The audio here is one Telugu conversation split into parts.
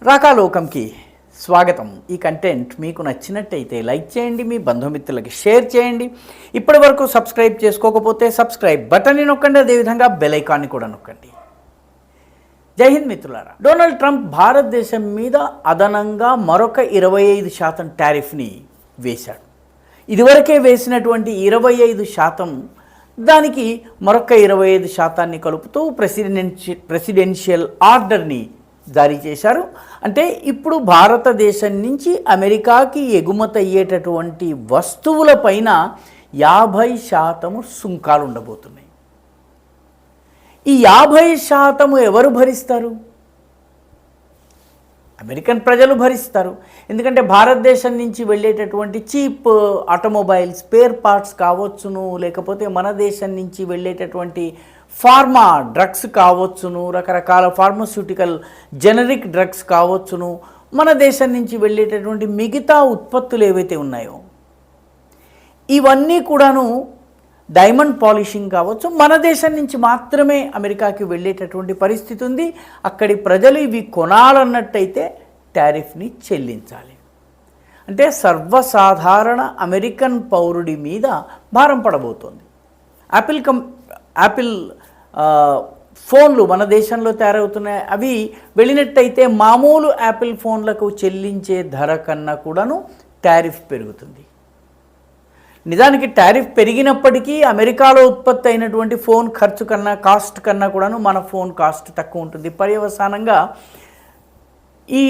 రాకాలోకంకి స్వాగతం. ఈ కంటెంట్ మీకు నచ్చినట్టయితే లైక్ చేయండి, మీ బంధుమిత్రులకి షేర్ చేయండి. ఇప్పటి వరకు సబ్స్క్రైబ్ చేసుకోకపోతే సబ్స్క్రైబ్ బటన్ని నొక్కండి, అదేవిధంగా బెల్ ఐకాన్ని కూడా నొక్కండి. జై హింద్ మిత్రులారా. డొనాల్డ్ ట్రంప్ భారతదేశం మీద అదనంగా మరొక 25% టారిఫ్ని వేశాడు. ఇదివరకే వేసినటువంటి 25% దానికి మరొక 25% కలుపుతూ ప్రెసిడెన్షియల్ ఆర్డర్ని జారీ చేశారు. అంటే ఇప్పుడు భారతదేశం నుంచి అమెరికాకి ఎగుమతి అయ్యేటటువంటి వస్తువులపైన 50% సుంకాలు ఉండబోతున్నాయి. ఈ 50% ఎవరు భరిస్తారు? అమెరికన్ ప్రజలు భరిస్తారు. ఎందుకంటే భారతదేశం నుంచి వెళ్ళేటటువంటి చీప్ ఆటోమొబైల్ స్పేర్ పార్ట్స్ కావచ్చును, లేకపోతే మన దేశం నుంచి వెళ్ళేటటువంటి ఫార్మా డ్రగ్స్ కావచ్చును, రకరకాల ఫార్మస్యూటికల్ జెనరిక్ డ్రగ్స్ కావచ్చును, మన దేశం నుంచి వెళ్ళేటటువంటి మిగతా ఉత్పత్తులు ఏవైతే ఉన్నాయో ఇవన్నీ కూడాను డైమండ్ పాలిషింగ్ కావచ్చు, మన దేశం నుంచి మాత్రమే అమెరికాకి వెళ్ళేటటువంటి పరిస్థితి ఉంది. అక్కడి ప్రజలు ఇవి కొనాలన్నట్టయితే టారిఫ్ని చెల్లించాలి. అంటే సర్వసాధారణ అమెరికన్ పౌరుడి మీద భారం పడబోతోంది. యాపిల్ ఫోన్లు మన దేశంలో తయారవుతున్నాయి. అవి వెళ్ళినట్టయితే మామూలు యాపిల్ ఫోన్లకు చెల్లించే ధర కన్నా కూడాను టారిఫ్ పెరుగుతుంది. నిజానికి టారిఫ్ పెరిగినప్పటికీ అమెరికాలో ఉత్పత్తి అయినటువంటి ఫోన్ ఖర్చు కన్నా కాస్ట్ కన్నా కూడాను మన ఫోన్ కాస్ట్ తక్కువ ఉంటుంది. పర్యవసానంగా ఈ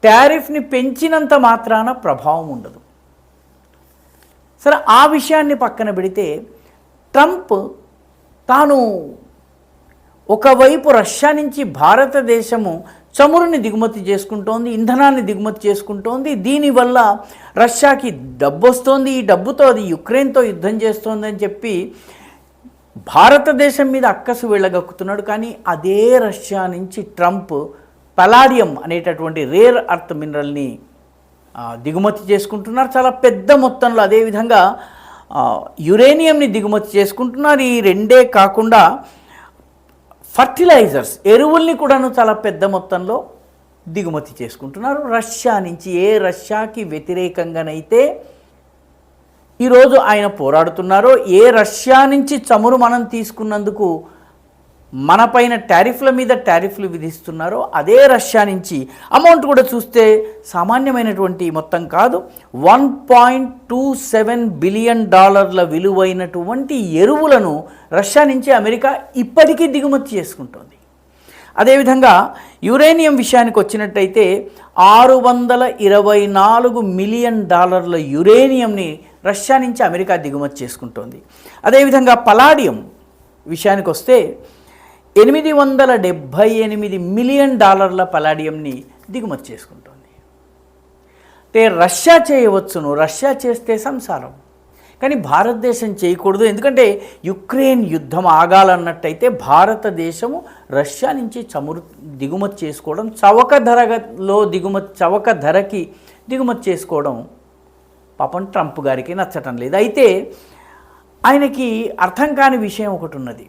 టారిఫ్ని పెంచినంత మాత్రాన ప్రభావం ఉండదు. సరే, ఆ విషయాన్ని పక్కన పెడితే ట్రంప్ తాను ఒకవైపు రష్యా నుంచి భారతదేశము చమురుని దిగుమతి చేసుకుంటోంది, ఇంధనాన్ని దిగుమతి చేసుకుంటోంది. దీనివల్ల రష్యాకి డబ్బు వస్తోంది, ఈ డబ్బుతో అది యుక్రెయిన్తో యుద్ధం చేస్తోంది అని చెప్పి భారతదేశం మీద అక్కసు వెళ్ళగక్కుతున్నాడు. కానీ అదే రష్యా నుంచి ట్రంప్ పలాడియం అనేటటువంటి రేర్ అర్త్ మినరల్ని దిగుమతి చేసుకుంటున్నారు చాలా పెద్ద మొత్తంలో. అదేవిధంగా యురేనియంని దిగుమతి చేసుకుంటున్నారు. ఈ రెండే కాకుండా ఫర్టిలైజర్స్ ఎరువుల్ని కూడాను చాలా పెద్ద మొత్తంలో దిగుమతి చేసుకుంటున్నారు రష్యా నుంచి. ఏ రష్యాకి వ్యతిరేకంగానైతే ఈరోజు ఆయన పోరాడుతున్నారో, ఏ రష్యా నుంచి చమురు మనం తీసుకున్నందుకు మనపైన టారిఫ్ల మీద టారిఫ్లు విధిస్తున్నారో అదే రష్యా నుంచి అమౌంట్ కూడా చూస్తే సామాన్యమైనటువంటి మొత్తం కాదు. $1.27 బిలియన్ విలువైనటువంటి ఎరువులను రష్యా నుంచి అమెరికా ఇప్పటికీ దిగుమతి చేసుకుంటోంది. అదేవిధంగా యురేనియం విషయానికి వచ్చినట్టయితే $624 మిలియన్ యురేనియంని రష్యా నుంచి అమెరికా దిగుమతి చేసుకుంటోంది. అదేవిధంగా పలాడియం విషయానికి వస్తే $878 మిలియన్ పలాడియంని దిగుమతి చేసుకుంటుంది. అంటే రష్యా చేయవచ్చును, రష్యా చేస్తే సంసారం, కానీ భారతదేశం చేయకూడదు. ఎందుకంటే యుక్రెయిన్ యుద్ధం ఆగాలన్నట్టయితే భారతదేశము రష్యా నుంచి చమురు దిగుమతి చేసుకోవడం, చవక ధరకి దిగుమతి చేసుకోవడం పాపం ట్రంప్ గారికి నచ్చటం లేదు. అయితే ఆయనకి అర్థం కాని విషయం ఒకటి ఉన్నది.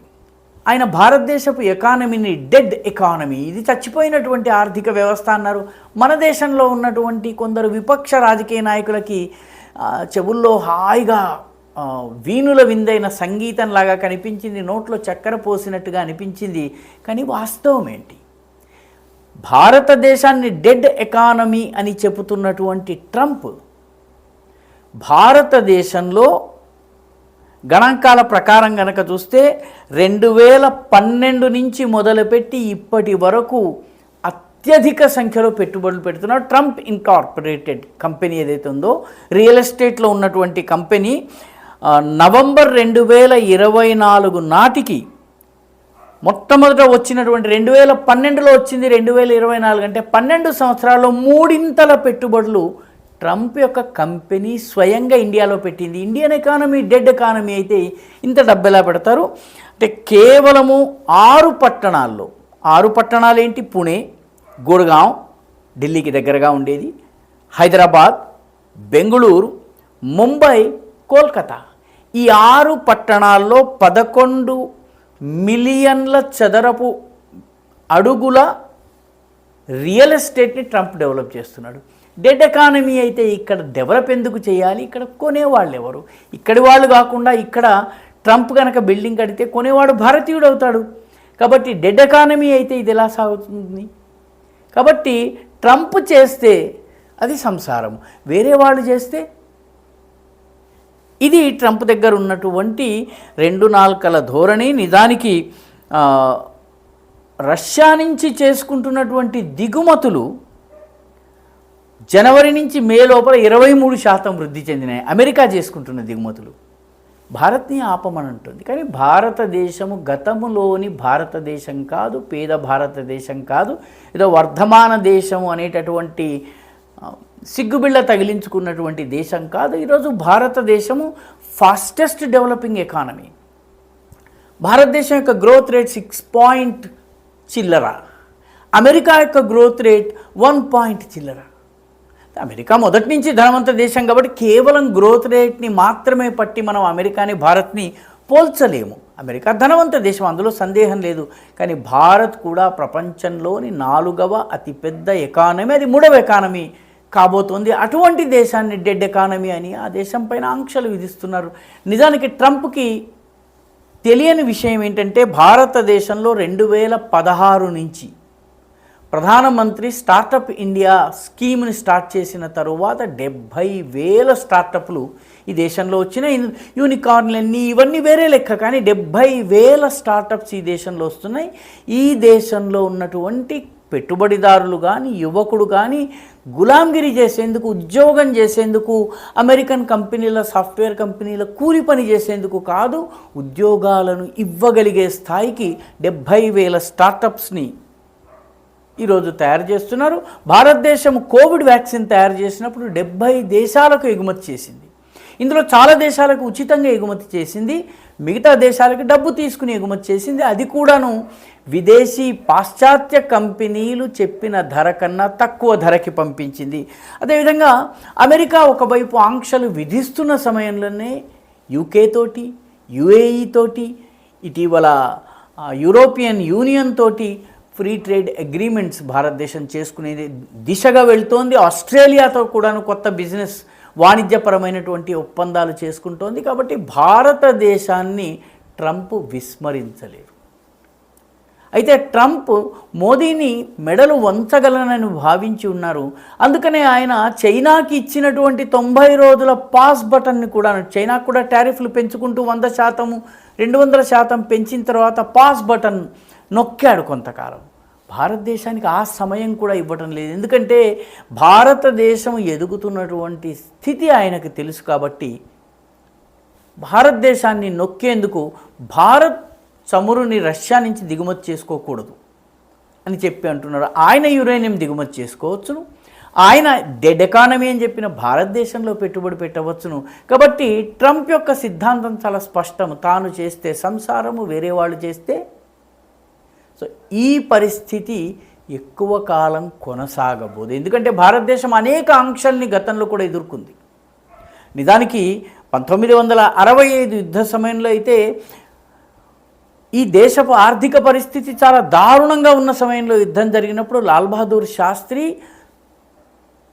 ఆయన భారతదేశపు ఎకానమీని డెడ్ ఎకానమీ, ఇది చచ్చిపోయినటువంటి ఆర్థిక వ్యవస్థ అన్నారు. మన దేశంలో ఉన్నటువంటి కొందరు విపక్ష రాజకీయ నాయకులకి చెవుల్లో హాయిగా వీణుల విందైన సంగీతంలాగా కనిపించింది, నోట్లో చక్కెర పోసినట్టుగా అనిపించింది. కానీ వాస్తవం ఏంటి? భారతదేశాన్ని డెడ్ ఎకానమీ అని చెబుతున్నటువంటి ట్రంప్ భారతదేశంలో గణాంకాల ప్రకారం కనుక చూస్తే 2012 నుంచి మొదలుపెట్టి ఇప్పటి వరకు అత్యధిక సంఖ్యలో పెట్టుబడులు పెడుతున్నారు. ట్రంప్ ఇన్కార్పొరేటెడ్ కంపెనీ ఏదైతే ఉందో రియల్ ఎస్టేట్లో ఉన్నటువంటి కంపెనీ నవంబర్ 2024 నాటికి మొట్టమొదట వచ్చినటువంటి 2012లో వచ్చింది 2024 అంటే 12 సంవత్సరాల్లో 3 పెట్టుబడులు ట్రంప్ యొక్క కంపెనీ స్వయంగా ఇండియాలో పెట్టింది. ఇండియన్ ఎకానమీ డెడ్ ఎకానమీ అయితే ఇంత డబ్బు ఎలా పెడతారు? అంటే కేవలము 6 పట్టణాలు ఏంటి? పుణే, గుర్గాం ఢిల్లీకి దగ్గరగా ఉండేది, హైదరాబాద్, బెంగళూరు, ముంబై, కోల్కతా. ఈ 6 పట్టణాల్లో 11 మిలియన్ల చదరపు అడుగుల రియల్ ఎస్టేట్ని ట్రంప్ డెవలప్ చేస్తున్నాడు. డెడ్ ఎకానమీ అయితే ఇక్కడ డెవలప్ ఎందుకు చేయాలి? ఇక్కడ కొనేవాళ్ళు ఎవరు? ఇక్కడి వాళ్ళు కాకుండా ఇక్కడ ట్రంప్ కనుక బిల్డింగ్ కడితే కొనేవాడు భారతీయుడు అవుతాడు. కాబట్టి డెడ్ ఎకానమీ అయితే ఇది ఎలా సాగుతుంది? కాబట్టి ట్రంప్ చేస్తే అది సంసారం, వేరే వాళ్ళు చేస్తే ఇది ట్రంప్ దగ్గర ఉన్నటువంటి రెండు నాల్కల ధోరణి. నిజానికి రష్యా నుంచి చేసుకుంటున్నటువంటి దిగుమతులు జనవరి నుంచి మే లోపల 23% వృద్ధి చెందినాయి. అమెరికా చేసుకుంటున్న దిగుమతులు భారత్ని ఆపమనంటుంది. కానీ భారతదేశము గతములోని భారతదేశం కాదు, పేద భారతదేశం కాదు, ఏదో వర్ధమాన దేశము అనేటటువంటి సిగ్గుబిళ్ళ తగిలించుకున్నటువంటి దేశం కాదు. ఈరోజు భారతదేశము ఫాస్టెస్ట్ డెవలపింగ్ ఎకానమీ. భారతదేశం యొక్క గ్రోత్ రేట్ 6 చిల్లర, అమెరికా యొక్క గ్రోత్ రేట్ 1 చిల్లర. అమెరికా మొదటి నుంచి ధనవంత దేశం కాబట్టి కేవలం గ్రోత్ రేట్ని మాత్రమే పట్టి మనం అమెరికాని భారత్ని పోల్చలేము. అమెరికా ధనవంత దేశం, అందులో సందేహం లేదు. కానీ భారత్ కూడా ప్రపంచంలోని 4వ అతిపెద్ద ఎకానమీ, అది 3వ ఎకానమీ కాబోతోంది. అటువంటి దేశాన్ని డెడ్ ఎకానమీ అని ఆ దేశం పైన ఆంక్షలు విధిస్తున్నారు. నిజానికి ట్రంప్కి తెలియని విషయం ఏంటంటే భారతదేశంలో 2016 నుంచి ప్రధానమంత్రి స్టార్టప్ ఇండియా స్కీమ్ని స్టార్ట్ చేసిన తరువాత 70,000 స్టార్టప్లు ఈ దేశంలో వచ్చినాయి. యూనికార్న్లన్నీ ఇవన్నీ వేరే లెక్క, కానీ 70,000 స్టార్టప్స్ ఈ దేశంలో వస్తున్నాయి. ఈ దేశంలో ఉన్నటువంటి పెట్టుబడిదారులు కానీ యువకుడు కానీ గులాంగిరి చేసేందుకు, ఉద్యోగం చేసేందుకు, అమెరికన్ కంపెనీల సాఫ్ట్వేర్ కంపెనీల కూలి పని చేసేందుకు కాదు, ఉద్యోగాలను ఇవ్వగలిగే స్థాయికి 70,000 స్టార్టప్స్ని ఈరోజు తయారు చేస్తున్నారు. భారతదేశం కోవిడ్ వ్యాక్సిన్ తయారు చేసినప్పుడు 70 దేశాలకు ఎగుమతి చేసింది. ఇందులో చాలా దేశాలకు ఉచితంగా ఎగుమతి చేసింది, మిగతా దేశాలకు డబ్బు తీసుకుని ఎగుమతి చేసింది. అది కూడాను విదేశీ పాశ్చాత్య కంపెనీలు చెప్పిన ధర కన్నా తక్కువ ధరకి పంపించింది. అదేవిధంగా అమెరికా ఒకవైపు ఆంక్షలు విధిస్తున్న సమయంలోనే యూకే తోటి, యుఏఈ తోటి, ఇటీవల యూరోపియన్ యూనియన్ తోటి ఫ్రీ ట్రేడ్ అగ్రిమెంట్స్ భారతదేశం చేసుకునేది దిశగా వెళ్తోంది. ఆస్ట్రేలియాతో కూడాను కొత్త బిజినెస్ వాణిజ్యపరమైనటువంటి ఒప్పందాలు చేసుకుంటోంది. కాబట్టి భారతదేశాన్ని ట్రంప్ విస్మరించలేరు. అయితే ట్రంప్ మోదీని మెడలు వంచగలనని భావించి ఉన్నారు. అందుకనే ఆయన చైనాకి ఇచ్చినటువంటి 90 రోజుల పాస్ బటన్ని కూడా, చైనాకు కూడా టారిఫ్లు పెంచుకుంటూ 100%, 200% పెంచిన తర్వాత పాస్ బటన్ నొక్కాడు కొంతకాలం. భారతదేశానికి ఆ సమయం కూడా ఇవ్వటం లేదు. ఎందుకంటే భారతదేశం ఎదుగుతున్నటువంటి స్థితి ఆయనకు తెలుసు. కాబట్టి భారతదేశాన్ని నొక్కేందుకు భారత్ చమురుని రష్యా నుంచి దిగుమతి చేసుకోకూడదు అని చెప్పి అంటున్నారు. ఆయన యురేనియం దిగుమతి చేసుకోవచ్చును, ఆయన డెడ్ ఎకానమీ అని చెప్పిన భారతదేశంలో పెట్టుబడి పెట్టవచ్చును. కాబట్టి ట్రంప్ యొక్క సిద్ధాంతం చాలా స్పష్టం. తాను చేస్తే సంసారము, వేరే వాళ్ళు చేస్తే. సో ఈ పరిస్థితి ఎక్కువ కాలం కొనసాగబోదు. ఎందుకంటే భారతదేశం అనేక ఆంక్షల్ని గతంలో కూడా ఎదుర్కొంది. నిజానికి 1965 యుద్ధ సమయంలో అయితే ఈ దేశపు ఆర్థిక పరిస్థితి చాలా దారుణంగా ఉన్న సమయంలో యుద్ధం జరిగినప్పుడు లాల్ బహదూర్ శాస్త్రి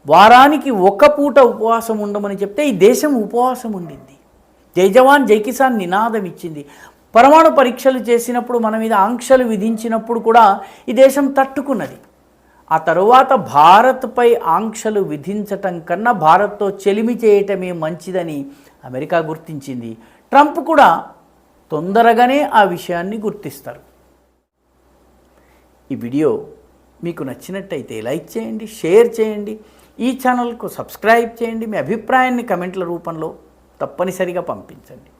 వారానికి 1 పూట ఉపవాసం ఉండమని చెప్తే ఈ దేశం ఉపవాసం ఉండింది. జై జవాన్ జై కిసాన్ నినాదం ఇచ్చింది. పరమాణు పరీక్షలు చేసినప్పుడు మన మీద ఆంక్షలు విధించినప్పుడు కూడా ఈ దేశం తట్టుకున్నది. ఆ తరువాత భారత్పై ఆంక్షలు విధించటం కన్నా భారత్తో చెలిమి చేయటమే మంచిదని అమెరికా గుర్తించింది. ట్రంప్ కూడా తొందరగానే ఆ విషయాన్ని గుర్తిస్తారు. ఈ వీడియో మీకు నచ్చినట్టయితే లైక్ చేయండి, షేర్ చేయండి, ఈ ఛానల్కు సబ్స్క్రైబ్ చేయండి. మీ అభిప్రాయాన్ని కమెంట్ల రూపంలో తప్పనిసరిగా పంపించండి.